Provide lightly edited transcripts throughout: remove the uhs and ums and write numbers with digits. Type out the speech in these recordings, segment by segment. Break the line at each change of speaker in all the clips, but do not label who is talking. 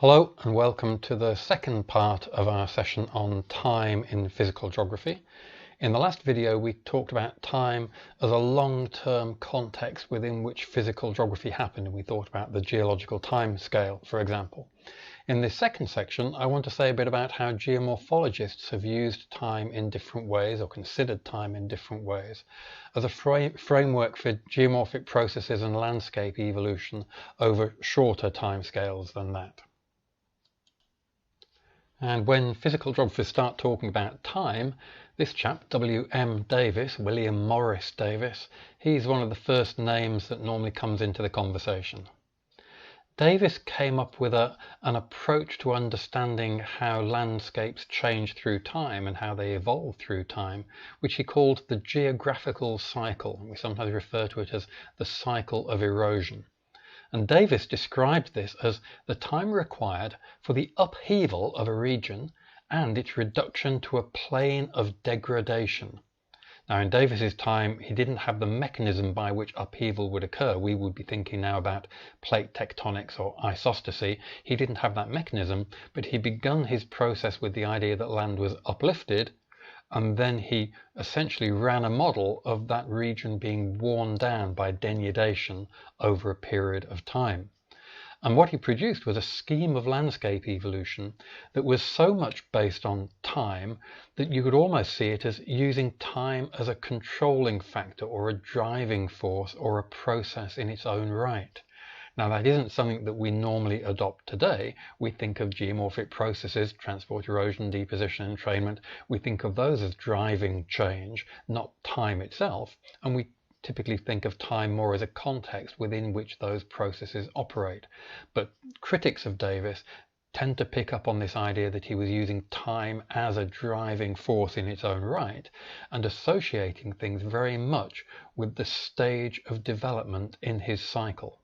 Hello and welcome to the second part of our session on time in physical geography. In the last video we talked about time as a long-term context within which physical geography happened, and we thought about the geological time scale, for example. In this second section I want to say a bit about how geomorphologists have used time in different ways, or considered time in different ways, as a framework for geomorphic processes and landscape evolution over shorter timescales than that. And when physical geographers start talking about time, this chap, W.M. Davis, William Morris Davis, he's one of the first names that normally comes into the conversation. Davis came up with an approach to understanding how landscapes change through time and how they evolve through time, which he called the geographical cycle. We sometimes refer to it as the cycle of erosion. And Davis described this as the time required for the upheaval of a region and its reduction to a plane of degradation. Now, in Davis's time, he didn't have the mechanism by which upheaval would occur. We would be thinking now about plate tectonics or isostasy. He didn't have that mechanism, but he begun his process with the idea that land was uplifted, and then he essentially ran a model of that region being worn down by denudation over a period of time. And what he produced was a scheme of landscape evolution that was so much based on time that you could almost see it as using time as a controlling factor or a driving force or a process in its own right. Now, that isn't something that we normally adopt today. We think of geomorphic processes, transport, erosion, deposition, entrainment. We think of those as driving change, not time itself. And we typically think of time more as a context within which those processes operate. But critics of Davis tend to pick up on this idea that he was using time as a driving force in its own right and associating things very much with the stage of development in his cycle.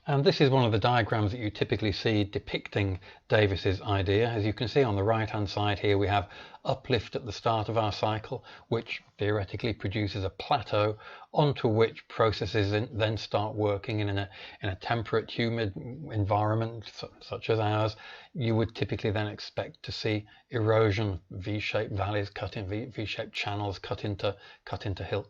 And this is one of the diagrams that you typically see depicting Davis's idea. As you can see on the right hand side here, we have uplift at the start of our cycle, which theoretically produces a plateau onto which processes then start working in a temperate, humid environment such as ours. You would typically then expect to see erosion, V-shaped valleys cut in V-shaped channels cut into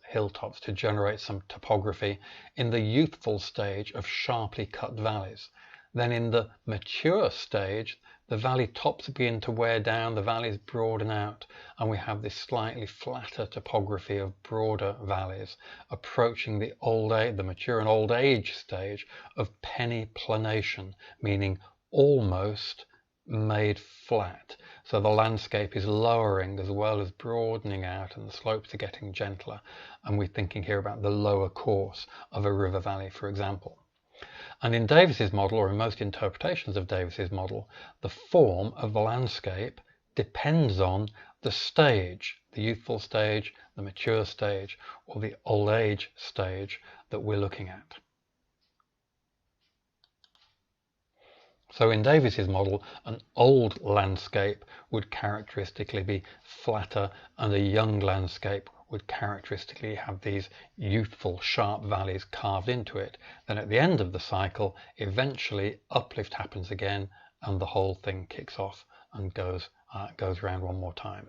hilltops to generate some topography in the youthful stage of sharply cut valleys. Then in the mature stage, the valley tops begin to wear down, the valleys broaden out, and we have this slightly flatter topography of broader valleys, approaching the mature and old age stage of peniplanation, meaning almost made flat. So the landscape is lowering as well as broadening out, and the slopes are getting gentler. And we're thinking here about the lower course of a river valley, for example. And in Davis's model, or in most interpretations of Davis's model, the form of the landscape depends on the stage, the youthful stage, the mature stage, or the old age stage that we're looking at. So in Davis's model, an old landscape would characteristically be flatter, and a young landscape would characteristically have these youthful sharp valleys carved into it. Then at the end of the cycle, eventually uplift happens again and the whole thing kicks off and goes around one more time.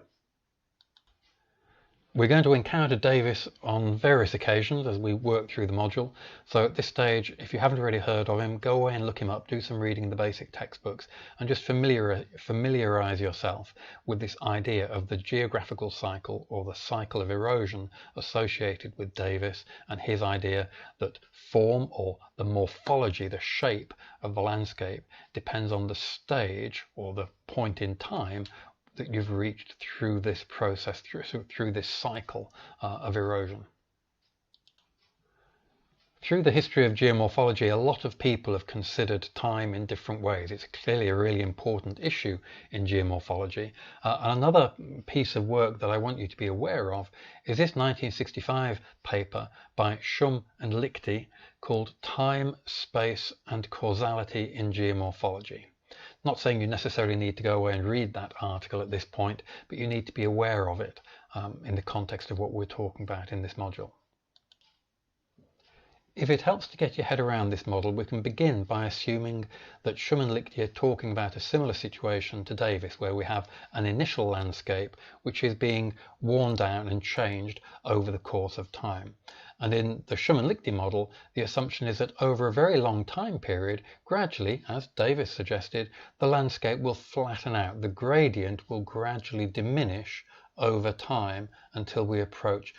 We're going to encounter Davis on various occasions as we work through the module. So at this stage, if you haven't already heard of him, go away and look him up, do some reading in the basic textbooks, and just familiarize yourself with this idea of the geographical cycle, or the cycle of erosion, associated with Davis and his idea that form, or the morphology, the shape of the landscape, depends on the stage or the point in time that you've reached through this process, through this cycle of erosion. Through the history of geomorphology, a lot of people have considered time in different ways. It's clearly a really important issue in geomorphology. Another piece of work that I want you to be aware of is this 1965 paper by Shum and Lichty called Time, Space and Causality in Geomorphology. Not saying you necessarily need to go away and read that article at this point, but you need to be aware of it in the context of what we're talking about in this module. If it helps to get your head around this model, we can begin by assuming that Schumann-Lichty are talking about a similar situation to Davis, where we have an initial landscape which is being worn down and changed over the course of time. And in the Schumann-Lichty model, the assumption is that over a very long time period, gradually, as Davis suggested, the landscape will flatten out. The gradient will gradually diminish over time until we approach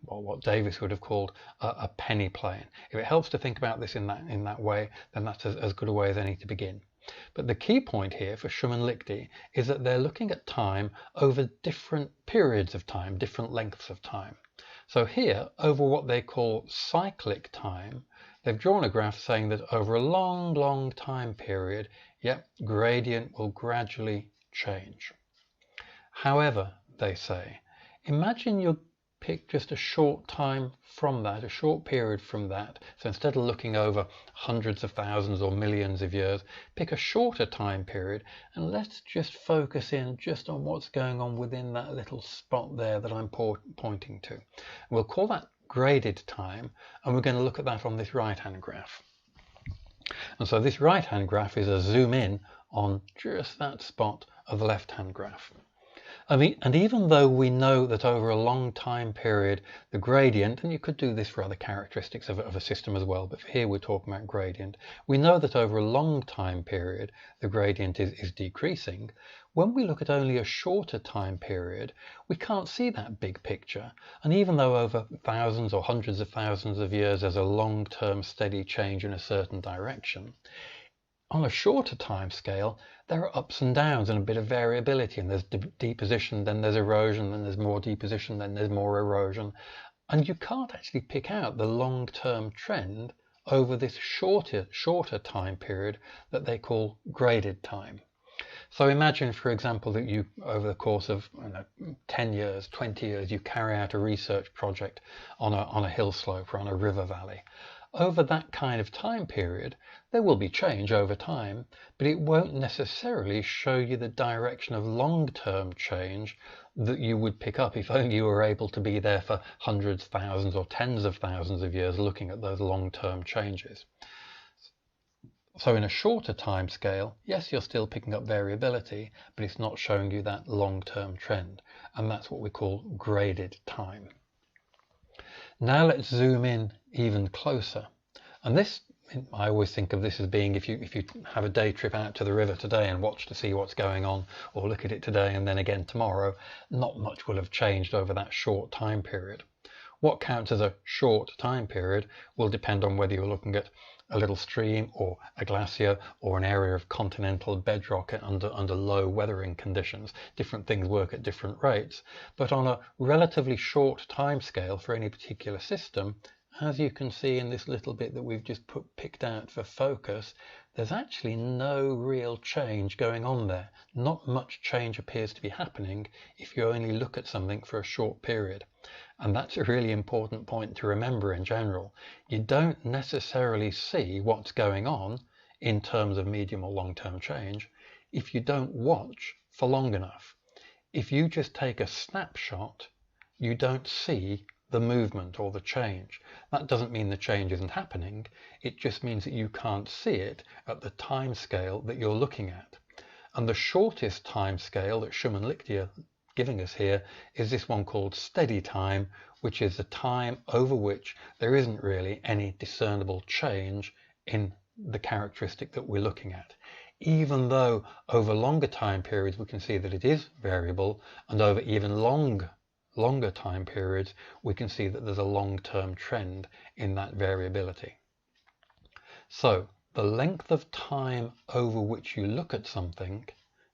what Davis would have called a penny plane. If it helps to think about this in that way, then that's as good a way as any to begin. But the key point here for Schumann-Lichty is that they're looking at time over different periods of time, different lengths of time. So here, over what they call cyclic time, they've drawn a graph saying that over a long time period, gradient will gradually change. However, they say, imagine you pick just a short time from that, a short period from that. So instead of looking over hundreds of thousands or millions of years, pick a shorter time period and let's just focus in just on what's going on within that little spot there that I'm pointing to. We'll call that graded time, and we're going to look at that on this right-hand graph. And so this right-hand graph is a zoom in on just that spot of the left-hand graph. And even though we know that over a long time period, the gradient, and you could do this for other characteristics of a system as well, but here we're talking about gradient, we know that over a long time period, the gradient is decreasing. When we look at only a shorter time period, we can't see that big picture. And even though over thousands or hundreds of thousands of years, there's a long-term steady change in a certain direction, on a shorter time scale, there are ups and downs and a bit of variability, and there's deposition, then there's erosion, then there's more deposition, then there's more erosion. And you can't actually pick out the long-term trend over this shorter time period that they call graded time. So imagine, for example, that you, over the course of 10 years, 20 years, you carry out a research project on a hill slope or on a river valley. Over that kind of time period, there will be change over time, but it won't necessarily show you the direction of long-term change that you would pick up if only you were able to be there for hundreds, thousands, or tens of thousands of years looking at those long-term changes. So in a shorter time scale, yes, you're still picking up variability, but it's not showing you that long-term trend, and that's what we call graded time. Now let's zoom in even closer. And this, I always think of this as being if you have a day trip out to the river today and watch to see what's going on, or look at it today and then again tomorrow, not much will have changed over that short time period. What counts as a short time period will depend on whether you're looking at a little stream or a glacier or an area of continental bedrock under low weathering conditions. Different things work at different rates, but on a relatively short time scale for any particular system, as you can see in this little bit that we've just picked out for focus, there's actually no real change going on there. Not much change appears to be happening if you only look at something for a short period. And that's a really important point to remember in general. You don't necessarily see what's going on in terms of medium or long-term change if you don't watch for long enough. If you just take a snapshot, you don't see the movement or the change. That doesn't mean the change isn't happening. It just means that you can't see it at the time scale that you're looking at. And the shortest time scale that Schumann-Lichty are giving us here is this one called steady time, which is the time over which there isn't really any discernible change in the characteristic that we're looking at. Even though over longer time periods we can see that it is variable, and over even longer time periods we can see that there's a long-term trend in that variability. So the length of time over which you look at something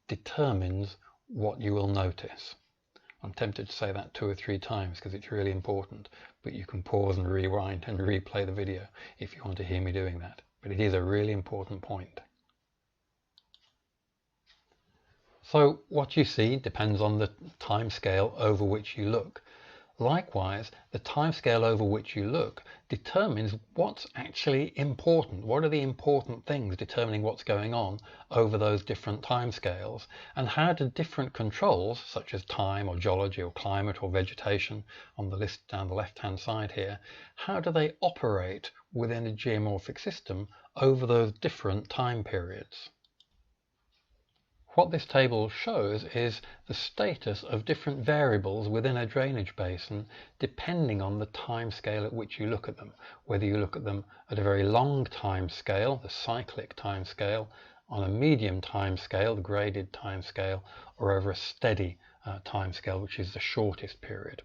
determines what you will notice. I'm tempted to say that 2 or 3 times because it's really important, but you can pause and rewind and replay the video if you want to hear me doing that. But it is a really important point. So what you see depends on the time scale over which you look. Likewise, the timescale over which you look determines what's actually important. What are the important things determining what's going on over those different timescales, and how do different controls, such as time or geology or climate or vegetation on the list down the left-hand side here, how do they operate within a geomorphic system over those different time periods? What this table shows is the status of different variables within a drainage basin depending on the time scale at which you look at them. Whether you look at them at a very long time scale, the cyclic time scale, on a medium time scale, the graded time scale, or over a steady time scale, which is the shortest period.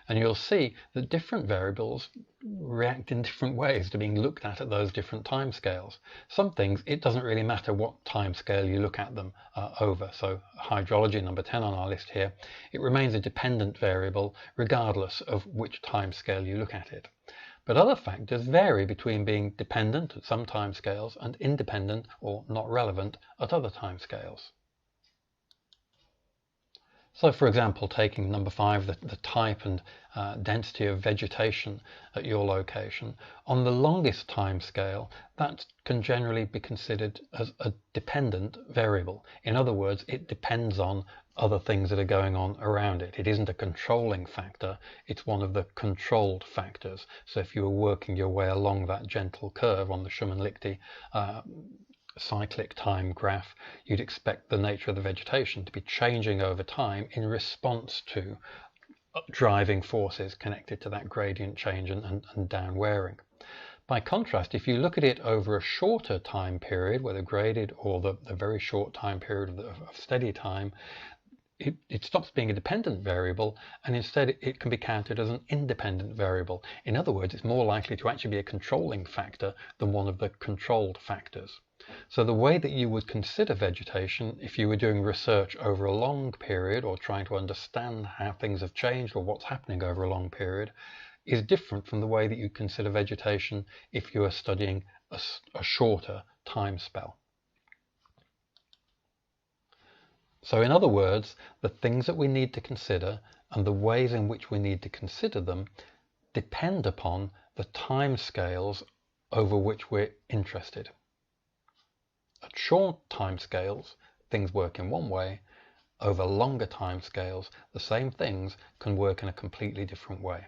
And you'll see that different variables react in different ways to being looked at those different time scales. Some things, it doesn't really matter what time scale you look at them over. So hydrology, number 10 on our list here, it remains a dependent variable regardless of which time scale you look at it. But other factors vary between being dependent at some time scales and independent or not relevant at other time scales. So, for example, taking number 5, the type and density of vegetation at your location, on the longest time scale, that can generally be considered as a dependent variable. In other words, it depends on other things that are going on around it. It isn't a controlling factor, it's one of the controlled factors. So if you were working your way along that gentle curve on the Schumann-Lichty cyclic time graph, you'd expect the nature of the vegetation to be changing over time in response to driving forces connected to that gradient change and down wearing. By contrast, if you look at it over a shorter time period, whether graded or the very short time period of steady time, it stops being a dependent variable, and instead it can be counted as an independent variable. In other words, it's more likely to actually be a controlling factor than one of the controlled factors. So the way that you would consider vegetation if you were doing research over a long period or trying to understand how things have changed or what's happening over a long period is different from the way that you consider vegetation if you are studying a shorter time spell. So in other words, the things that we need to consider and the ways in which we need to consider them depend upon the time scales over which we're interested. At short time scales, things work in one way. Over longer time scales, the same things can work in a completely different way.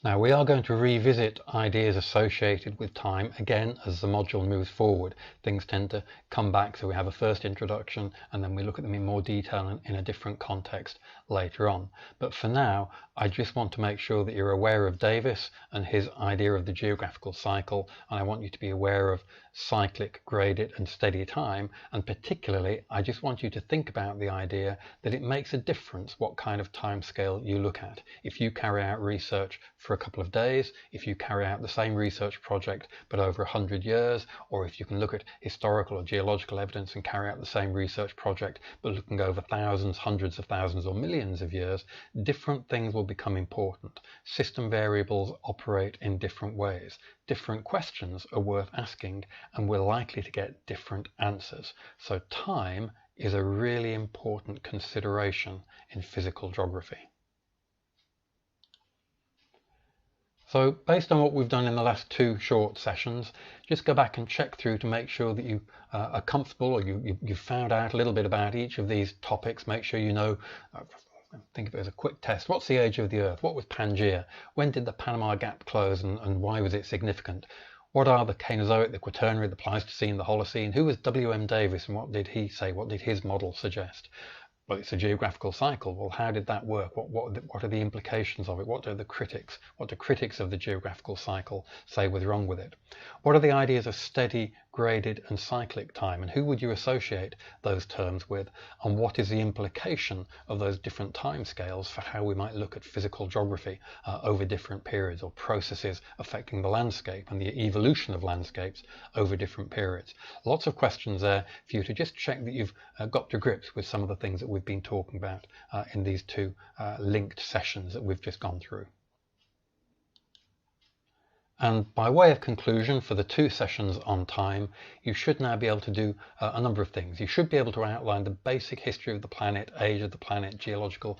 Now we are going to revisit ideas associated with time again as the module moves forward. Things tend to come back, so we have a first introduction and then we look at them in more detail in a different context later on. But for now, I just want to make sure that you're aware of Davis and his idea of the geographical cycle, and I want you to be aware of cyclic, graded and steady time, and particularly I just want you to think about the idea that it makes a difference what kind of time scale you look at. If you carry out research for a couple of days, if you carry out the same research project but over 100 years, or if you can look at historical or geological evidence and carry out the same research project but looking over thousands, hundreds of thousands or millions of years, different things will become important. System variables operate in different ways. Different questions are worth asking, and we're likely to get different answers. So time is a really important consideration in physical geography. So based on what we've done in the last 2 short sessions, just go back and check through to make sure that you are comfortable, or you've found out a little bit about each of these topics. Make sure you know, think of it as a quick test. What's the age of the Earth? What was Pangaea? When did the Panama Gap close and why was it significant? What are the Cainozoic, the Quaternary, the Pleistocene, the Holocene? Who was W.M. Davis and what did he say? What did his model suggest? Well, it's a geographical cycle. Well, how did that work? What are the implications of it? What do critics of the geographical cycle say was wrong with it? What are the ideas of steady, graded and cyclic time, and who would you associate those terms with? And what is the implication of those different time scales for how we might look at physical geography over different periods, or processes affecting the landscape and the evolution of landscapes over different periods? Lots of questions there for you to just check that you've got to grips with some of the things that we've been talking about in these 2 linked sessions that we've just gone through. And by way of conclusion, for the 2 sessions on time, you should now be able to do a number of things. You should be able to outline the basic history of the planet, age of the planet, geological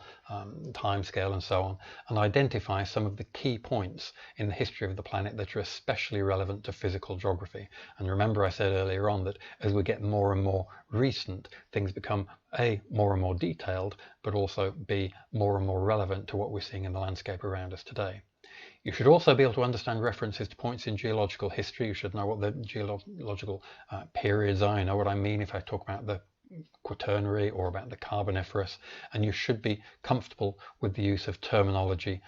time scale and so on, and identify some of the key points in the history of the planet that are especially relevant to physical geography. And remember, I said earlier on that as we get more and more recent, things become A, more and more detailed, but also B, more and more relevant to what we're seeing in the landscape around us today. You should also be able to understand references to points in geological history. You should know what the geological periods are. You know what I mean if I talk about the Quaternary or about the Carboniferous, and you should be comfortable with the use of terminology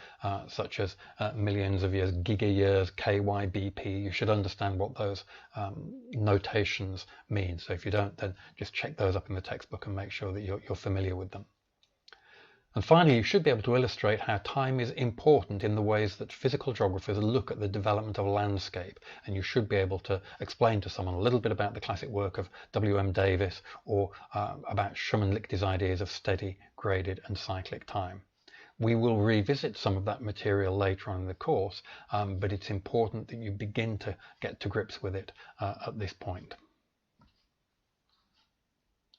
such as millions of years, giga-years, KYBP. You should understand what those notations mean. So if you don't, then just check those up in the textbook and make sure that you're familiar with them. And finally, you should be able to illustrate how time is important in the ways that physical geographers look at the development of a landscape. And you should be able to explain to someone a little bit about the classic work of W.M. Davis or about Schumann-Lichty's ideas of steady, graded and cyclic time. We will revisit some of that material later on in the course, but it's important that you begin to get to grips with it at this point.